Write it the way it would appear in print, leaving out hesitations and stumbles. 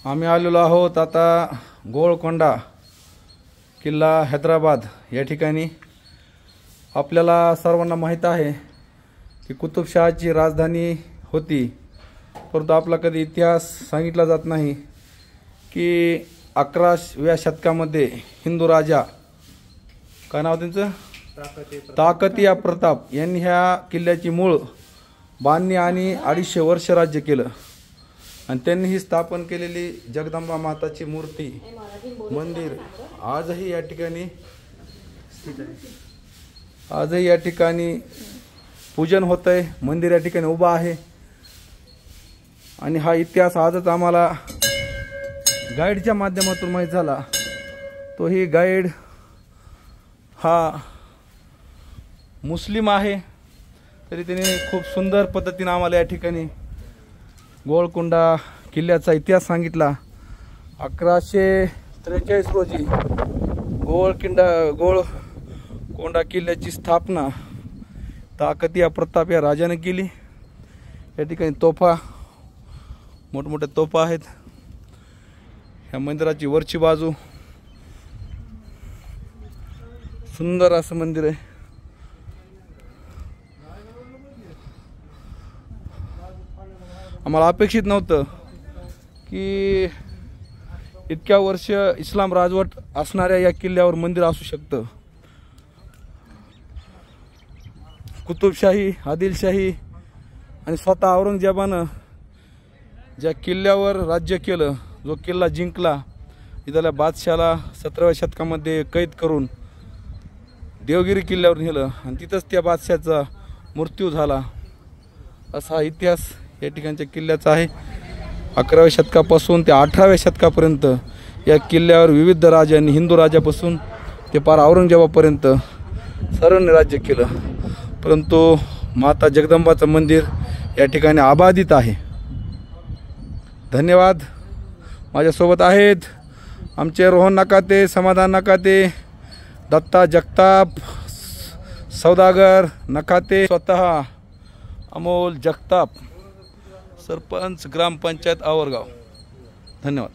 आम्ही आलेलो आहोत आता गोळकोंडा किल्ला हैदराबाद या ठिकाणी। आपल्याला सर्वांना माहित आहे की कुतुबशहाची राजधानी होती, परंतु आपला कधी इतिहास सांगितला जात नाही की 11व्या शतकामध्ये हिंदू राजा काय नाव त्यांचं ताकतिया प्रताप यांनी ह्या किल्ल्याची मूळ बांधणी आणि 250 वर्ष राज्य केलं आणि त्यांनी ही स्थापन केलेली जगदंबा माताची मूर्ती मंदिर आजही या ठिकाणी स्थित आहे। आजही या ठिकाणी पूजन होतंय, मंदिर या ठिकाणी उभा आहे आणि हा इतिहास आजच आम्हाला गाईडच्या माध्यमातून माहीत झाला। तो ही गाईड हा मुस्लिम आहे, तरी त्याने खूप सुंदर पद्धतीने आम्हाला या ठिकाणी गोळकोंडा किल्ल्याचा इतिहास सांगितला। 1143 रोजी गोळकोंडा किल्ल्याची स्थापना ताकतिया प्रताप या राजाने केली। या ठिकाणी तोफा मोठमोठ्या तोफा आहेत। ह्या मंदिराची वरची बाजू सुंदर असं मंदिर आहे। आम्हाला अपेक्षित नव्हतं की इतक्या वर्ष इस्लाम राजवट असणाऱ्या या किल्ल्यावर मंदिर असू शकतं। कुतुबशाही, आदिलशाही आणि स्वतः औरंगजेबानं ज्या किल्ल्यावर राज्य केलं, जो किल्ला जिंकला, इथल्या बादशाला 17व्या शतकामध्ये कैद करून देवगिरी किल्ल्यावर नेलं आणि तिथंच त्या बादशाचा मृत्यू झाला, असा इतिहास या ठिकाणच्या किल्ल्याचा आहे। 11व्या शतकापासून ते 18व्या शतकापर्यंत या किल्ल्यावर विविध राजांनी, हिंदू राजापासून ते पार औरंगजेबापर्यंत सर्वांनी राज्य केलं, परंतु माता जगदंबाचं मंदिर या ठिकाणी अबाधित आहे। धन्यवाद। माझ्यासोबत आहेत आमचे रोहन नकाते, समाधान नकाते, दत्ता जगताप, सौदागर नकाते, स्वतः अमोल जगताप, सरपंच ग्रामपंचायत आवरगाव। धन्यवाद।